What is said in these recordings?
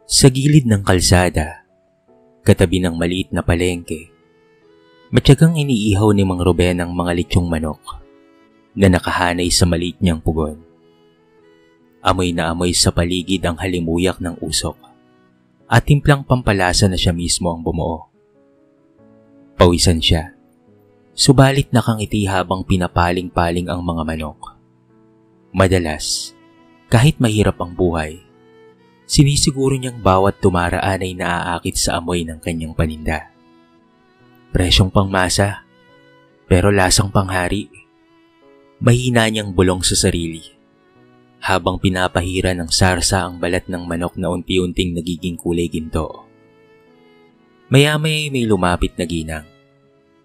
Sa gilid ng kalsada, katabi ng maliit na palengke, matyagang iniihaw ni Mang Ruben ang mga litsyong manok na nakahanay sa maliit niyang pugon. Amoy na amoy sa paligid ang halimuyak ng usok at timplang pampalasa na siya mismo ang bumuo. Pawisan siya, subalit nakangiti habang pinapaling-paling ang mga manok. Madalas, kahit mahirap ang buhay, sinisiguro niyang bawat tumaraan ay naaakit sa amoy ng kanyang paninda. Presyong pangmasa, pero lasang panghari. Mahina niyang bulong sa sarili, habang pinapahira ng sarsa ang balat ng manok na unti-unting nagiging kulay ginto. Maya-maya may lumapit na ginang,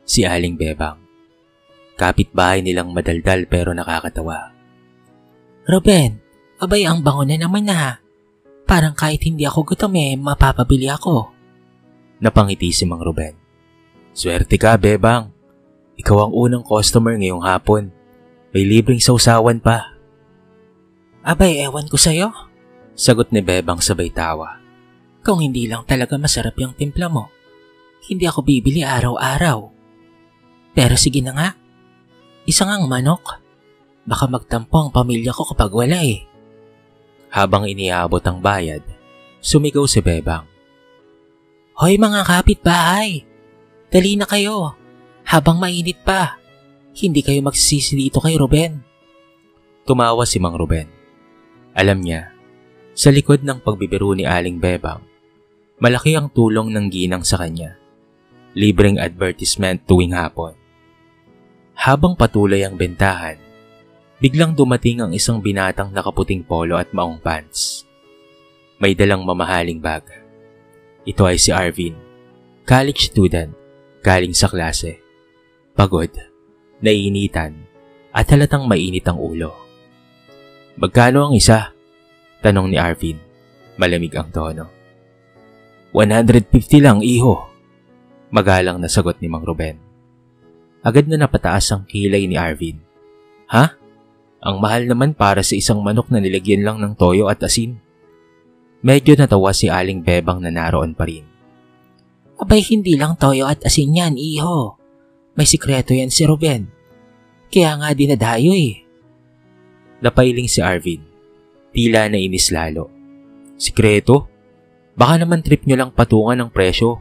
si Aling Bebang. Kapitbahay nilang madaldal pero nakakatawa. Ruben, abay ang bango na naman na. Parang kahit hindi ako gutom mapapabili ako. Napangiti si Mang Ruben. Swerte ka, Bebang. Ikaw ang unang customer ngayong hapon. May libreng sausawan pa. Abay, ewan ko sa'yo. Sagot ni Bebang sabay tawa. Kung hindi lang talaga masarap yung timpla mo, hindi ako bibili araw-araw. Pero sige na nga, isa ngang manok. Baka magtampo ang pamilya ko kapag wala Habang iniabot ang bayad, sumigaw si Bebang. Hoy mga kapitbahay, dali na kayo, habang mainit pa. Hindi kayo magsisisi dito kay Ruben. Tumawa si Mang Ruben. Alam niya, sa likod ng pagbibiro ni Aling Bebang, malaki ang tulong ng ginang sa kanya. Libreng advertisement tuwing hapon. Habang patuloy ang bentahan, biglang dumating ang isang binatang nakaputing polo at maong pants. May dalang mamahaling bag. Ito ay si Arvin, college student, galing sa klase. Pagod, naiinitan, at halatang mainit ang ulo. Magkano ang isa? Tanong ni Arvin, malamig ang tono. 150 lang, iho. Magalang na sagot ni Mang Ruben. Agad na napataas ang kilay ni Arvin. Ha? Ang mahal naman para sa isang manok na nilagyan lang ng toyo at asin. Medyo natawa si Aling Bebang na naroon pa rin. Abay, hindi lang toyo at asin yan, iho. May sikreto yan si Ruben. Kaya nga dinadayo Napailing si Arvin. Tila na inis lalo. Sikreto? Baka naman trip nyo lang patungan ng presyo.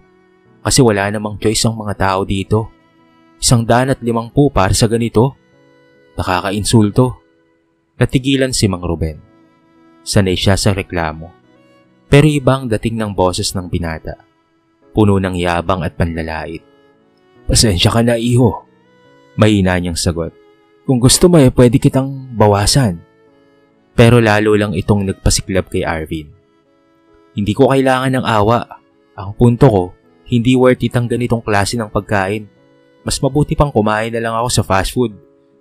Kasi wala namang choice ang mga tao dito. 150 para sa ganito. Nakakainsulto. Natigilan si Mang Ruben. Sanay siya sa reklamo. Pero ibang dating ng boses ng binata. Puno ng yabang at panlalait. Pasensya ka na, iho. Mahina niyang sagot. Kung gusto mo pwede kitang bawasan. Pero lalo lang itong nagpasiklab kay Arvin. Hindi ko kailangan ng awa. Ang punto ko, hindi worth it ang ganitong klase ng pagkain. Mas mabuti pang kumain na lang ako sa fast food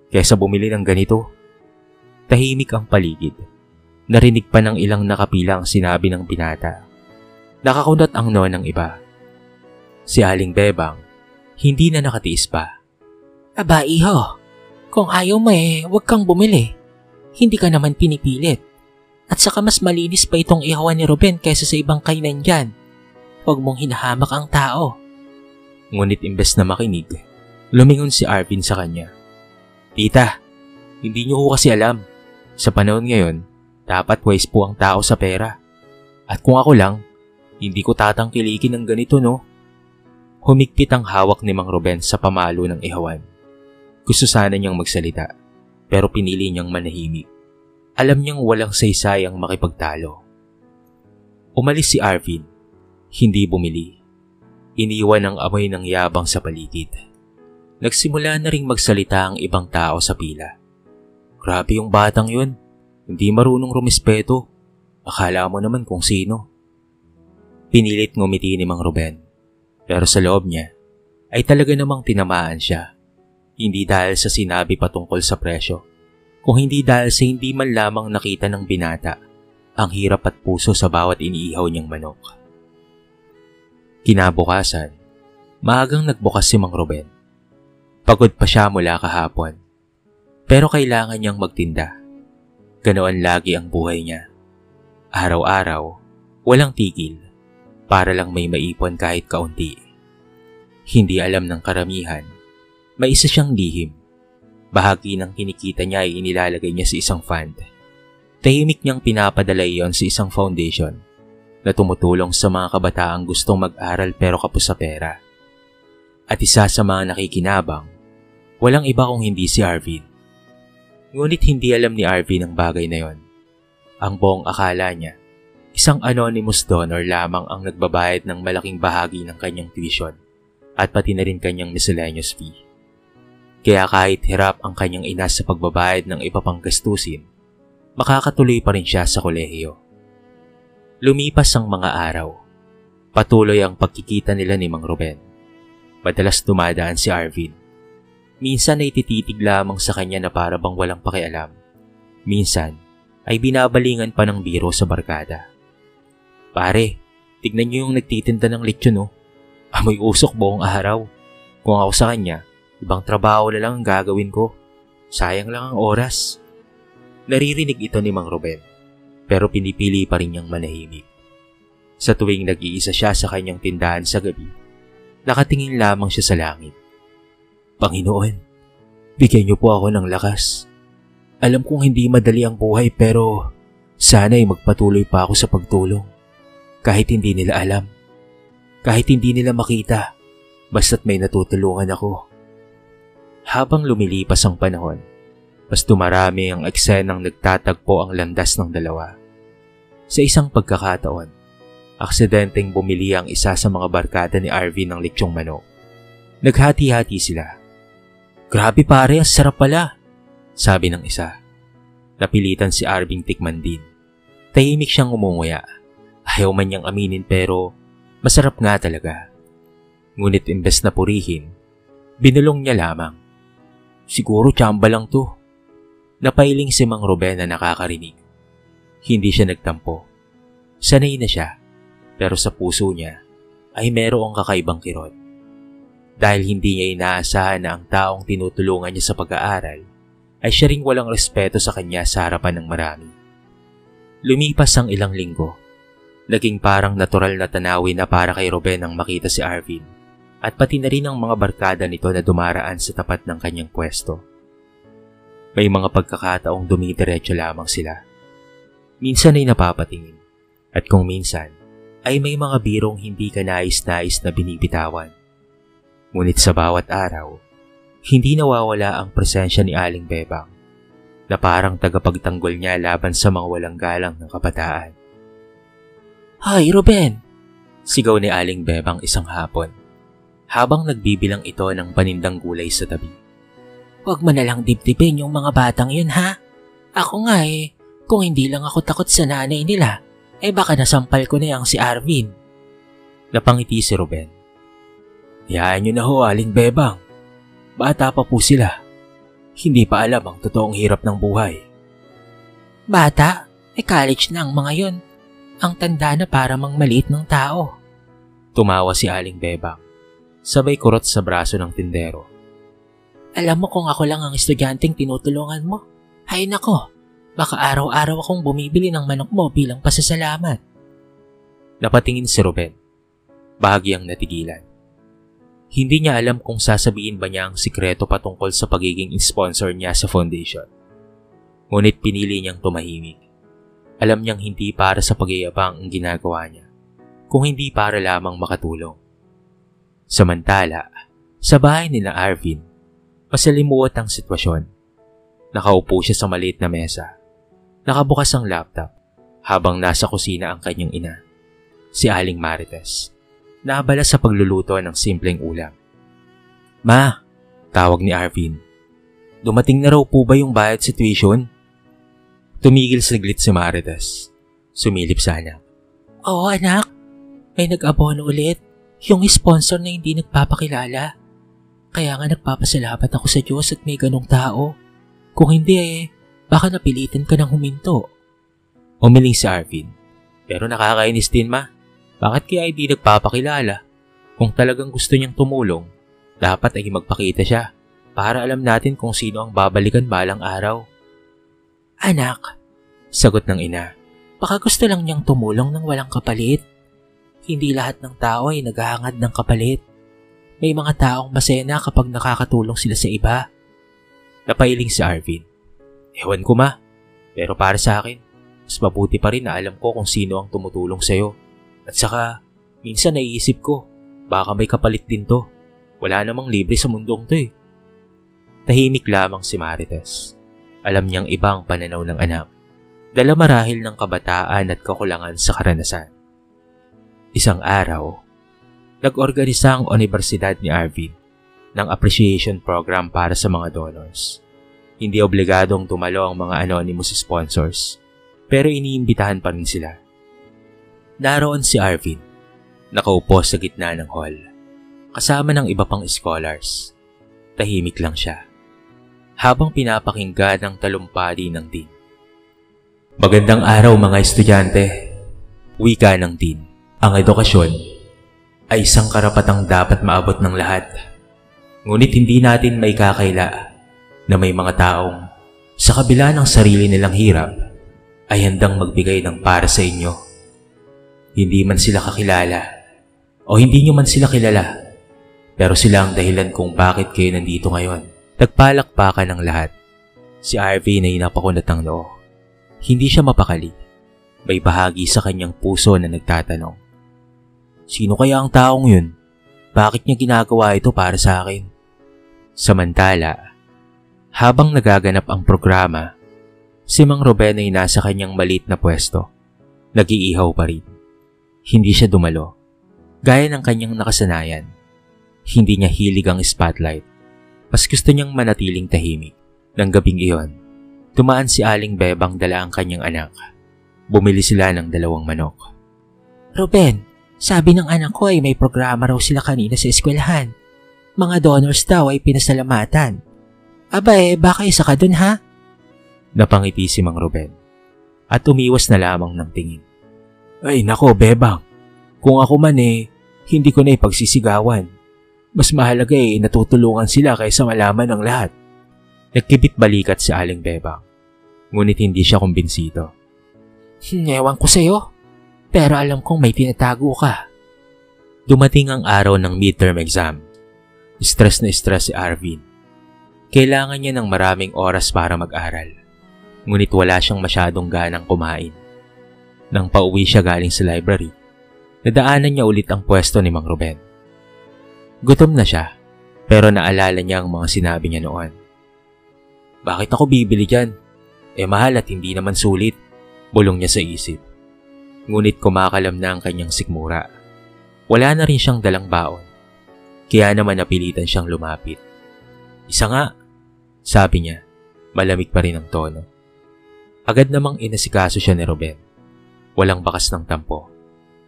kaysa bumili ng ganito. Tahimik ang paligid. Narinig pa ng ilang nakapila ang sinabi ng binata. Nakakunat ang no ng iba. Si Aling Bebang, hindi na nakatiis pa. Aba, iho. Kung ayaw mo huwag kang bumili. Hindi ka naman pinipilit. At saka mas malinis pa itong ihawan ni Ruben kaysa sa ibang kainan dyan. Huwag mong hinahamak ang tao. Ngunit imbes na makinig, lumingon si Arvin sa kanya. Tita, hindi niyo ko kasi alam. Sa panahon ngayon, dapat wise po ang tao sa pera. At kung ako lang, hindi ko tatangkilikin ng ganito, no? Humigpit ang hawak ni Mang Ruben sa pamalo ng ihawan. Gusto sana niyang magsalita, pero pinili niyang manahimik. Alam niyang walang saysay ang makipagtalo. Umalis si Arvin, hindi bumili. Iniwan ang amoy ng yabang sa paligid. Nagsimula na ring magsalita ang ibang tao sa pila. Grabe yung batang yun, hindi marunong rumispeto. Akala mo naman kung sino. Pinilit ngumiti ni Mang Ruben, pero sa loob niya ay talaga namang tinamaan siya. Hindi dahil sa sinabi patungkol sa presyo, kung hindi dahil sa hindi man lamang nakita ng binata ang hirap at puso sa bawat iniihaw niyang manok. Kinabukasan, maagang nagbukas si Mang Ruben. Pagod pa siya mula kahapon, pero kailangan niyang magtinda. Ganoon lagi ang buhay niya. Araw-araw, Walang tigil, para lang may maipon kahit kaunti. Hindi alam ng karamihan, may isa siyang lihim. Bahagi ng kinikita niya ay inilalagay niya sa isang fund. Tahimik niyang pinapadala iyon sa isang foundation na tumutulong sa mga kabataang gustong mag-aral pero kapos sa pera. At isa sa mga nakikinabang, walang iba kung hindi si Arvin. Ngunit hindi alam ni Arvin ang bagay na yon. Ang buong akala niya, isang anonymous donor lamang ang nagbabayad ng malaking bahagi ng kanyang tuition at pati na rin kanyang miscellaneous fee. Kaya kahit hirap ang kanyang ina sa pagbabayad ng iba pang gastusin, makakatuloy pa rin siya sa kolehiyo. Lumipas ang mga araw. Patuloy ang pagkikita nila ni Mang Ruben. Madalas dumadaan si Arvin. Minsan ay tititig lamang sa kanya na para bang walang pakialam. Minsan ay binabalingan pa ng biro sa barkada. Pare, tignan niyo yung nagtitinda ng lechon oh. Amoy usok buong araw. Kung ako sa kanya, ibang trabaho na lang ang gagawin ko. Sayang lang ang oras. Naririnig ito ni Mang Ruben, pero pinipili pa rin niyang manahimik. Sa tuwing nag-iisa siya sa kanyang tindahan sa gabi, nakatingin lamang siya sa langit. Panginoon, bigyan niyo po ako ng lakas. Alam kong hindi madali ang buhay pero sana'y magpatuloy pa ako sa pagtulong. Kahit hindi nila alam, kahit hindi nila makita, basta't may natutulungan ako. Habang lumilipas ang panahon, mas dumarami ang eksenang nagtatagpo ang landas ng dalawa. Sa isang pagkakataon, aksidenteng bumili ang isa sa mga barkada ni Arvin ng lechong manok. Naghati-hati sila. Grabe pare, ang sarap pala, sabi ng isa. Napilitan si Arvin tikman din. Tahimik siyang umunguya. Ayaw man niyang aminin pero masarap nga talaga. Ngunit imbes na purihin, binulong niya lamang. Siguro tsamba lang to. Napailing si Mang Ruben na nakakarinig. Hindi siya nagtampo. Sanay na siya, pero sa puso niya ay merong kakaibang kirot. Dahil hindi niya inaasahan na ang taong tinutulungan niya sa pag-aaral ay siya ring walang respeto sa kanya sa harapan ng marami. Lumipas ang ilang linggo. Naging parang natural na tanawin na para kay Ruben ang makita si Arvin at pati na rin ang mga barkada nito na dumaraan sa tapat ng kanyang pwesto. May mga pagkakataong dumidiretso lamang sila. Minsan ay napapatingin at kung minsan ay may mga birong hindi ka nais-nais na binibitawan. Ngunit sa bawat araw, hindi nawawala ang presensya ni Aling Bebang na parang tagapagtanggol niya laban sa mga walang galang ng kabataan. Hay, Ruben! Sigaw ni Aling Bebang isang hapon habang nagbibilang ito ng panindang gulay sa tabi. Huwag mo na lang dibdibin yung mga batang yun ha. Ako nga kung hindi lang ako takot sa nanay nila, baka nasampal ko na yung si Arvin. Napangiti si Ruben. Hayaan niyo na ho, Aling Bebang. Bata pa po sila. Hindi pa alam ang totoong hirap ng buhay. Bata? College na ang mga yon. Ang tanda na para mang maliit ng tao. Tumawa si Aling Bebang. Sabay kurot sa braso ng tindero. Alam mo kung ako lang ang estudyanteng tinutulungan mo. Hay nako, baka araw-araw akong bumibili ng manok mo bilang pasasalamat. Napatingin si Ruben. Bahagyang natigilan. Hindi niya alam kung sasabihin ba niya ang sikreto patungkol sa pagiging sponsor niya sa foundation. Ngunit pinili niyang tumahimik. Alam niyang hindi para sa pagyayabang ang ginagawa niya, kung hindi para lamang makatulong. Samantala, sa bahay ni na Arvin, masalimuot ang sitwasyon. Nakaupo siya sa maliit na mesa. Nakabukas ang laptop habang nasa kusina ang kanyang ina, si Aling Marites. Naabala sa pagluluto ng simpleng ulam. Ma, tawag ni Arvin. Dumating na raw po ba yung bayad sa tuition? Tumigil saglit si Marites. Sumilip sa anak. Oo anak, may nag-abono ulit. Yung sponsor na hindi nagpapakilala. Kaya nga nagpapasalamat ako sa Diyos at may ganong tao. Kung hindi baka napilitan ka ng huminto. Umiling si Arvin. Pero nakakainis din ma. Bakit kaya hindi nagpapakilala? Kung talagang gusto niyang tumulong, dapat ay magpakita siya para alam natin kung sino ang babalikan balang araw. Anak, sagot ng ina, Baka gusto lang niyang tumulong ng walang kapalit. Hindi lahat ng tao ay naghahangad ng kapalit. May mga taong masaya na kapag nakakatulong sila sa iba. Napailing si Arvin. Ewan ko ma, pero para sa akin, mas mabuti pa rin na alam ko kung sino ang tumutulong sa'yo. At saka, minsan naiisip ko, baka may kapalit din to. Wala namang libre sa mundong to eh. Tahimik lamang si Marites. Alam niyang ibang pananaw ng anak. Dala marahil ng kabataan at kakulangan sa karanasan. Isang araw, nag-organisa ang Universidad ni Arvin ng appreciation program para sa mga donors. Hindi obligadong tumalo ang mga anonymous sponsors, pero iniimbitahan pa rin sila. Naroon si Arvin, nakaupo sa gitna ng hall, kasama ng iba pang scholars. Tahimik lang siya, habang pinapakinggan ang talumpati ng dean. Magandang araw mga estudyante. Wika ng dean. Ang edukasyon ay isang karapatang dapat maabot ng lahat. Ngunit hindi natin maikakaila na may mga taong sa kabila ng sarili nilang hirap ay handang magbigay ng para sa inyo. Hindi man sila kakilala o hindi nyo man sila kilala, pero sila ang dahilan kung bakit kayo nandito ngayon. Nagpalakpakan ng lahat. Si Arvin ay napakunat ng noo. Hindi siya mapakali. May bahagi sa kanyang puso na nagtatanong. Sino kaya ang taong yun? Bakit niya ginagawa ito para sa akin? Samantala, habang nagaganap ang programa, si Mang Ruben ay nasa kanyang maliit na pwesto. Nag-iihaw pa rin. Hindi siya dumalo. Gaya ng kanyang nakasanayan. Hindi niya hilig ang spotlight. Mas gusto niyang manatiling tahimik. Nang gabing iyon, tumaan si Aling Bebang dala ang kanyang anak. Bumili sila ng 2 manok. Ruben, sabi ng anak ko ay may programa raw sila kanina sa eskwelahan. Mga donors daw ay pinasalamatan. Aba baka isa ka dun ha? Napangiti si Mang Ruben at umiwas na lamang ng tingin. Ay nako Bebang, kung ako man hindi ko na ipagsisigawan. Mas mahalaga natutulungan sila kaysa malaman ng lahat. Nagkibit balikat si Aling Bebang, ngunit hindi siya kumbinsido. Ewan ko sa'yo, pero alam kong may tinatago ka. Dumating ang araw ng midterm exam. Stress na stress si Arvin. Kailangan niya ng maraming oras para mag-aral, ngunit wala siyang masyadong ganang kumain. Nang pauwi siya galing sa library, nadaanan niya ulit ang pwesto ni Mang Ruben. Gutom na siya, pero naalala niya ang mga sinabi niya noon. Bakit ako bibili dyan? Mahal at hindi naman sulit, bulong niya sa isip. Ngunit kumakalam na ang kanyang sikmura. Wala na rin siyang dalang baon, kaya naman napilitan siyang lumapit. Isa nga, sabi niya, malamig pa rin ang tono. Agad namang inasikaso siya ni Ruben. Walang bakas ng tampo.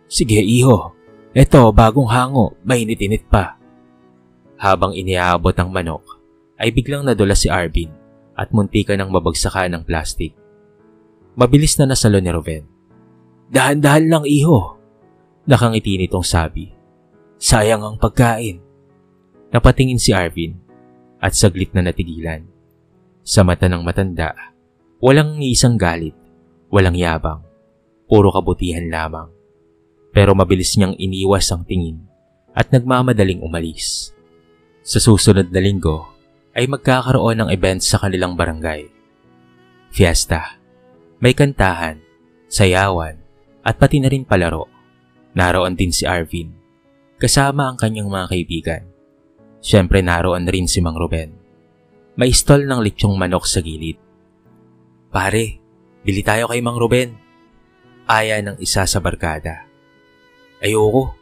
Sige iho, eto bagong hango, mainit-init pa. Habang iniaabot ang manok, ay biglang nadula si Arvin at muntikan ng mabagsakan ng plastik. Mabilis na nasalo ni Ruben. Dahan-dahan lang iho. Nakangiti nitong sabi. Sayang ang pagkain. Napatingin si Arvin at saglit na natigilan. Sa mata ng matanda, walang isang galit, walang yabang, puro kabutihan lamang. Pero mabilis niyang iniwas ang tingin at nagmamadaling umalis. Sa susunod na linggo, ay magkakaroon ng events sa kanilang barangay. Fiesta. May kantahan, sayawan, at pati na rin palaro. Naroon din si Arvin, kasama ang kanyang mga kaibigan. Siyempre naroon rin si Mang Ruben. May stall ng lechong manok sa gilid. Pare, bili tayo kay Mang Ruben. Aya ng isa sa barkada. Ayoko.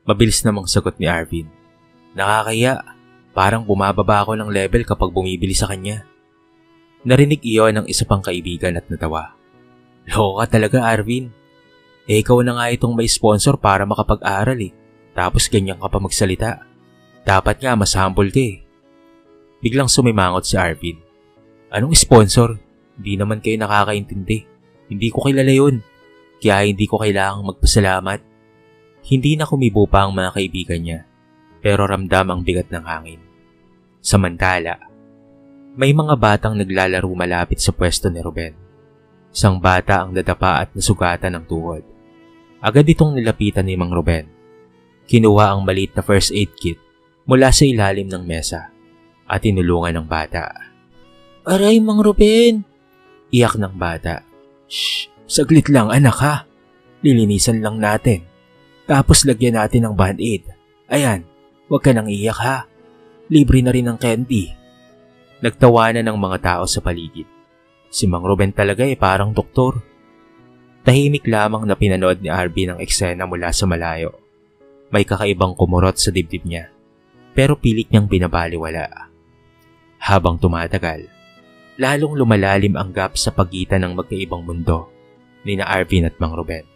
Mabilis namang sagot ni Arvin. Nakakaya. Parang bumababa ako ng level kapag bumibili sa kanya. Narinig iyon ng isa pang kaibigan at natawa. Loko ka talaga Arvin. Ikaw na nga itong may sponsor para makapag-aral Tapos ganyan ka pa magsalita. Dapat nga mas humble ka Biglang sumimangot si Arvin. Anong sponsor? Hindi naman kayo nakakaintindi. Hindi ko kilala yun. Kaya hindi ko kailangang magpasalamat. Hindi na kumibo pa ang mga kaibigan niya. Pero ramdam ang bigat ng hangin. Samantala, may mga batang naglalaro malapit sa pwesto ni Ruben. Isang bata ang nadapa at nasugatan ng tuhod. Agad itong nilapitan ni Mang Ruben. Kinuha ang maliit na first aid kit mula sa ilalim ng mesa at tinulungan ng bata. Aray, Mang Ruben! Iyak ng bata. Shh! Saglit lang anak ha. Lilinisan lang natin. Tapos lagyan natin ng band-aid. Ayan, huwag ka nang iyak ha. Libre na rin ng candy. Nagtawanan ng mga tao sa paligid. Si Mang Ruben talaga parang doktor. Tahimik lamang na pinanood ni Arvin ang eksena mula sa malayo. May kakaibang kumurot sa dibdib niya, pero pilit niyang binabaliwala. Habang tumatagal, lalong lumalalim ang gap sa pagitan ng magkaibang mundo ni na Arvin at Mang Ruben.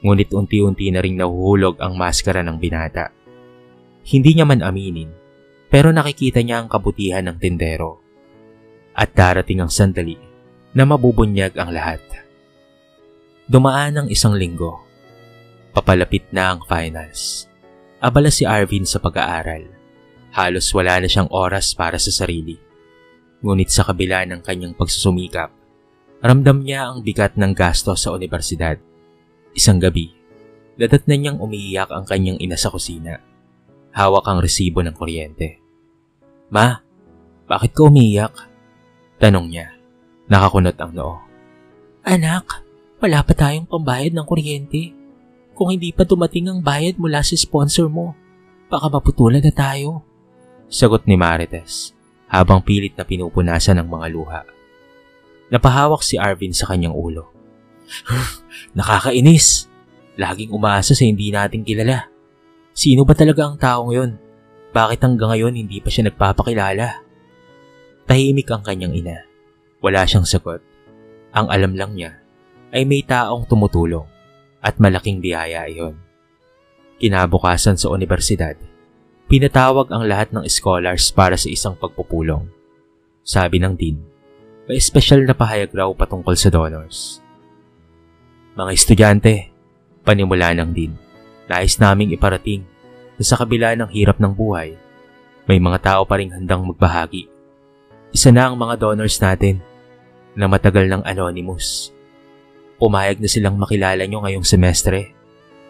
Ngunit unti-unti na ring nahuhulog ang maskara ng binata. Hindi niya man aminin, pero nakikita niya ang kabutihan ng tindero. At darating ang sandali na mabubunyag ang lahat. Dumaan ang isang linggo. Papalapit na ang finals. Abala si Arvin sa pag-aaral. Halos wala na siyang oras para sa sarili. Ngunit sa kabila ng kanyang pagsusumikap, ramdam niya ang bigat ng gasto sa universidad. Isang gabi, dadatnan niyang umiiyak ang kanyang ina sa kusina. Hawak ang resibo ng kuryente. Ma, bakit ka umiiyak? Tanong niya. Nakakunot ang noo. Anak, wala pa tayong pambayad ng kuryente. Kung hindi pa dumating ang bayad mula sa sponsor mo, baka maputulan na tayo. Sagot ni Marites habang pilit na pinupunasan ng mga luha. Napahawak si Arvin sa kanyang ulo. Nakakainis. Laging umaasa sa hindi nating kilala. Sino ba talaga ang taong yun? Bakit hanggang ngayon hindi pa siya nagpapakilala? Tahimik ang kanyang ina. Wala siyang sagot. Ang alam lang niya ay may taong tumutulong at malaking biyaya iyon. Kinabukasan sa universidad, pinatawag ang lahat ng scholars para sa isang pagpupulong. Sabi ng dean, may espesyal na pahayag raw patungkol sa donors. Mga estudyante, panimula ng dean, nais naming iparating na sa kabila ng hirap ng buhay, may mga tao pa ring handang magbahagi. Isa na ang mga donors natin na matagal ng anonymous. Pumayag na silang makilala nyo ngayong semestre.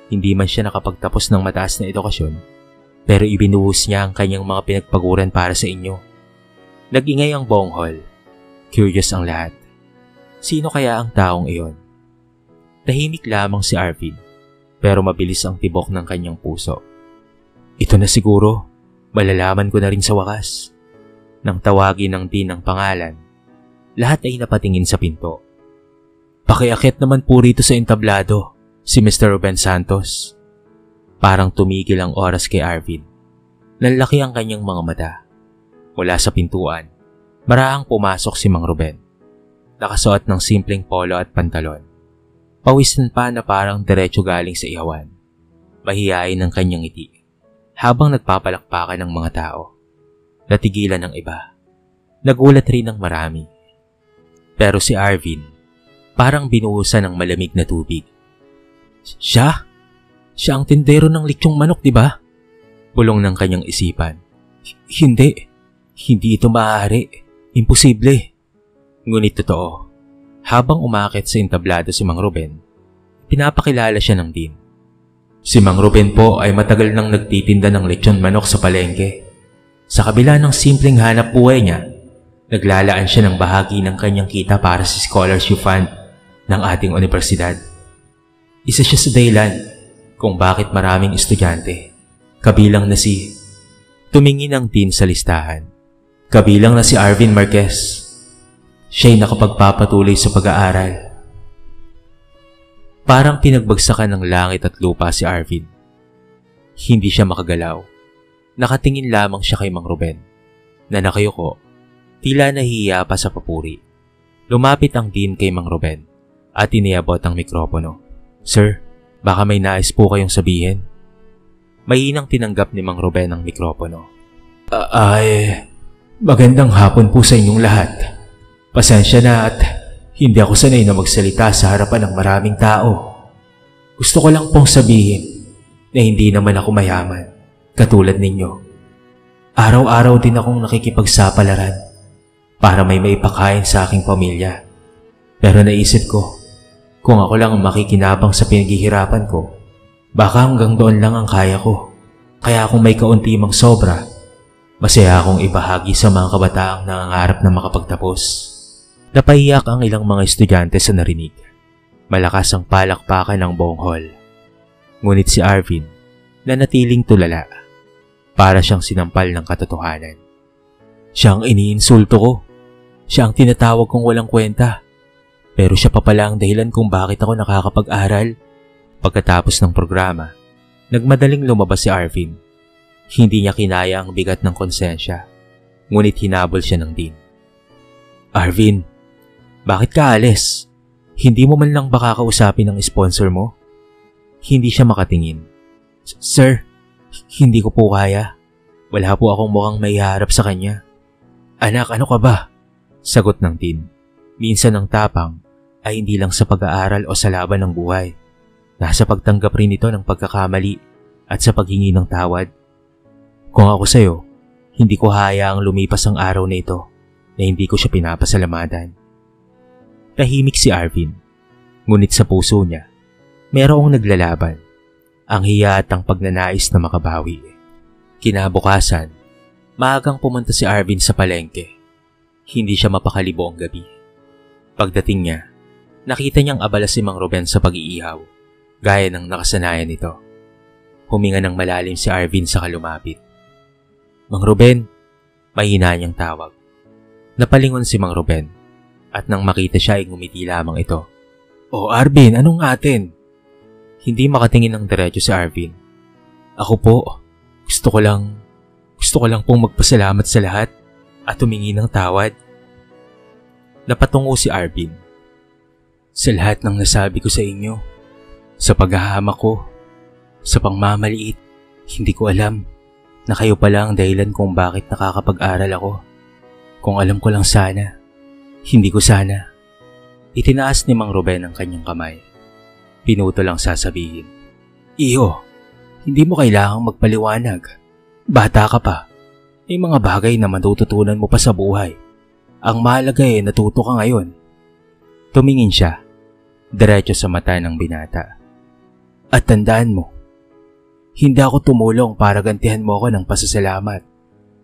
Hindi man siya nakapagtapos ng mataas na edukasyon, pero ibinuhos niya ang kanyang mga pinagpaguran para sa inyo. Nag-ingay ang buong hall. Curious ang lahat. Sino kaya ang taong iyon? Tahimik lamang si Arvin, pero mabilis ang tibok ng kanyang puso. Ito na siguro, malalaman ko na rin sa wakas. Nang tawagin ng dean ng pangalan, lahat ay napatingin sa pinto. Pakiakit naman po rito sa entablado, si Mr. Ruben Santos. Parang tumigil ang oras kay Arvin. Nanlaki ang kanyang mga mata. Mula sa pintuan, marahang pumasok si Mang Ruben. Nakasuot ng simpleng polo at pantalon. Pawisan pa na parang diretso galing sa ihawan. Mahihain ang kanyang ngiti, habang nagpapalakpakan ng mga tao. Natigilan ng iba. Nagulat rin ng marami. Pero si Arvin, parang binuhusan ng malamig na tubig. Siya? Siya ang tindero ng lechong manok, di ba? Bulong ng kanyang isipan. Hindi. Hindi ito maaari. Imposible. Ngunit totoo. Habang umakit sa entablado si Mang Ruben, pinapakilala siya ng dean. Si Mang Ruben po ay matagal nang nagtitinda ng lechon manok sa palengke. Sa kabila ng simpleng hanap buhay niya, naglalaan siya ng bahagi ng kanyang kita para sa scholarship fund ng ating universidad. Isa siya sa dahilan kung bakit maraming estudyante, kabilang na si... Tumingin ang dean sa listahan. Kabilang na si Arvin Marquez. Siya'y nakapagpapatuloy sa pag-aaral. Parang pinagbagsakan ng langit at lupa si Arvin. Hindi siya makagalaw. Nakatingin lamang siya kay Mang Ruben, na nakayuko, tila nahihiya pa sa papuri. Lumapit ang dean kay Mang Ruben at iniabot ang mikropono. Sir, baka may nais po kayong sabihin. Mahinang tinanggap ni Mang Ruben ang mikropono. Magandang hapon po sa inyong lahat. Pasensya na at hindi ako sanay na magsalita sa harapan ng maraming tao. Gusto ko lang pong sabihin na hindi naman ako mayaman, katulad ninyo. Araw-araw din akong nakikipagsapalaran para may maipakain sa aking pamilya. Pero naisip ko, kung ako lang ang makikinabang sa pinaghihirapan ko, baka hanggang doon lang ang kaya ko. Kaya kung may kaunti mang sobra, masaya akong ibahagi sa mga kabataang nangangarap na makapagtapos. Napaiyak ang ilang mga estudyante sa narinig. Malakas ang palakpakan ng buong hall. Ngunit si Arvin, nanatiling tulala. Para siyang sinampal ng katotohanan. Siya ang iniinsulto ko. Siya ang tinatawag kong walang kwenta. Pero siya pa pala ang dahilan kung bakit ako nakakapag-aral. Pagkatapos ng programa, nagmadaling lumabas si Arvin. Hindi niya kinaya ang bigat ng konsensya. Ngunit hinabol siya ng dean. Arvin, bakit ka alis? Hindi mo man lang baka kausapin ng sponsor mo? Hindi siya makatingin. Sir, hindi ko po kaya. Wala po akong mukhang maiharap sa kanya. Anak, ano ka ba? Sagot ng dean. Minsan ang tapang ay hindi lang sa pag-aaral o sa laban ng buhay. Nasa pagtanggap rin ito ng pagkakamali at sa paghingi ng tawad. Kung ako sa'yo, hindi ko hayaang lumipas ang araw na ito na hindi ko siya pinapasalamatan. Tahimik si Arvin, ngunit sa puso niya, merong naglalaban, ang hiya at ang pagnanais na makabawi. Kinabukasan, maagang pumunta si Arvin sa palengke. Hindi siya mapakalibo ang gabi. Pagdating niya, nakita niyang abala si Mang Ruben sa pag-iihaw, gaya ng nakasanayan nito. Huminga ng malalim si Arvin sa kalumapit. Mang Ruben, mahina niyang tawag. Napalingon si Mang Ruben, at nang makita siya ay ngumiti lamang ito. O Arvin, anong atin? Hindi makatingin ng diretso si Arvin. Ako po, gusto ko lang pong magpasalamat sa lahat at humingi ng tawad. Napatungo si Arvin. Sa lahat ng nasabi ko sa inyo, sa paghahamak ko, sa pangmamaliit, hindi ko alam na kayo pala ang dahilan kung bakit nakakapag-aral ako. Kung alam ko lang sana, hindi ko sana. Itinaas ni Mang Ruben ang kanyang kamay. Pinuto lang sasabihin. Iho, hindi mo kailangang magpaliwanag. Bata ka pa. May mga bagay na matututunan mo pa sa buhay. Ang mahalaga natuto ka ngayon. Tumingin siya, diretso sa mata ng binata. At tandaan mo, hindi ako tumulong para gantihan mo ako ng pasasalamat.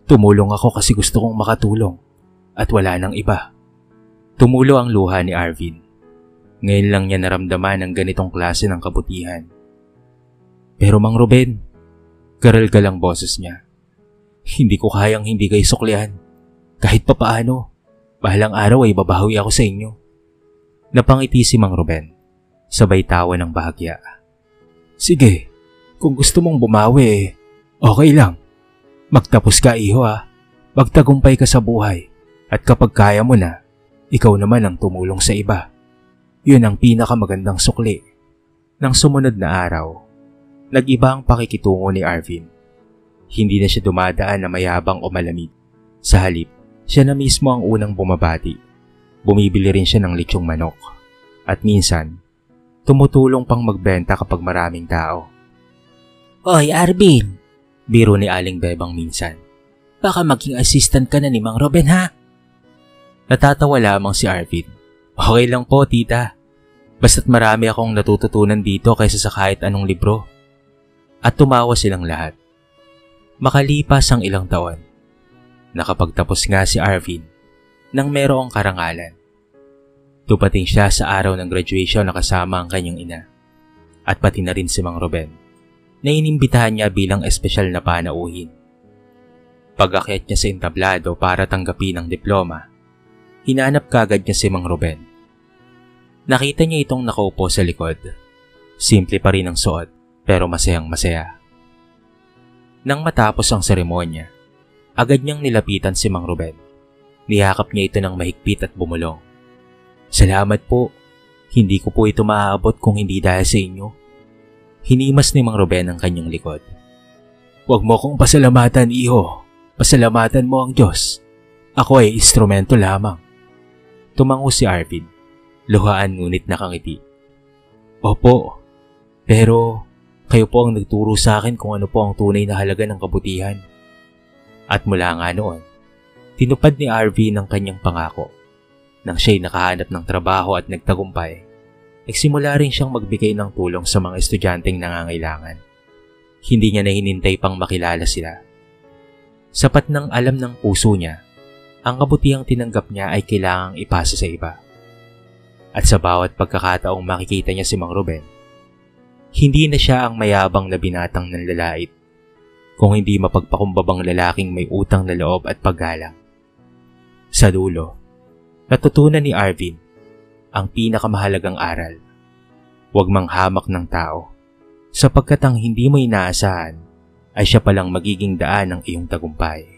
Tumulong ako kasi gusto kong makatulong at wala nang iba. Tumulo ang luha ni Arvin. Ngayon lang niya naramdaman ang ganitong klase ng kabutihan. Pero Mang Ruben, garalgal ang boses niya. Hindi ko kayang hindi kayo suklihan. Kahit papaano, bahalang araw ay babawi ako sa inyo. Napangiti si Mang Ruben, sabay tawa ng bahagya. Sige, kung gusto mong bumawi, okay lang. Magtapos ka iho Magtagumpay ka sa buhay. At kapag kaya mo na, ikaw naman ang tumulong sa iba. Yun ang pinakamagandang sukli. Nang sumunod na araw, nag-iba ang pakikitungo ni Arvin. Hindi na siya dumadaan na mayabang o malamig. Sa halip, siya na mismo ang unang bumabati. Bumibili rin siya ng lechong manok. At minsan, tumutulong pang magbenta kapag maraming tao. Oy, Arvin! Biro ni Aling Bebang minsan. Baka maging assistant ka na ni Mang Ruben, ha? Natatawa lamang si Arvin. Okay lang po, tita. Basta't marami akong natututunan dito kaysa sa kahit anong libro. At tumawa silang lahat. Makalipas ang ilang taon, nakapagtapos nga si Arvin nang merong karangalan. Dumating siya sa araw ng graduation na kasama ang kanyang ina at pati na rin si Mang Ruben na inimbitahan niya bilang espesyal na panauhin. Pag-akyat niya sa entablado para tanggapin ang diploma, hinanap kagad niya si Mang Ruben. Nakita niya itong nakaupo sa likod. Simple pa rin ang suot pero masayang masaya. Nang matapos ang seremonya, agad niyang nilapitan si Mang Ruben. Niyakap niya ito ng mahigpit at bumulong. Salamat po. Hindi ko po ito maaabot kung hindi dahil sa inyo. Hinimas ni Mang Ruben ang kanyang likod. Huwag mo akong pasalamatan, iho. Pasalamatan mo ang Diyos. Ako ay instrumento lamang. Tumango si Arvin. Luhaan ngunit nakangiti. Opo, pero kayo po ang nagturo sa akin kung ano po ang tunay na halaga ng kabutihan. At mula nga noon, tinupad ni Arvin ang kanyang pangako Nang siya'y nakahanap ng trabaho at nagtagumpay, nagsimula rin siyang magbigay ng tulong sa mga estudyanteng nangangailangan. Hindi niya na hinintay pang makilala sila. Sapat ng alam ng puso niya, ang kabutihang tinanggap niya ay kailangang ipasa sa iba. At sa bawat pagkakataong makikita niya si Mang Ruben, hindi na siya ang mayabang na binatang nanlalait, kung hindi mapagpakumbabang lalaking may utang na loob at paggalang. Sa dulo, natutunan ni Arvin ang pinakamahalagang aral. Huwag manghamak ng tao, sapagkat ang hindi mo inaasahan ay siya palang magiging daan ng iyong tagumpay.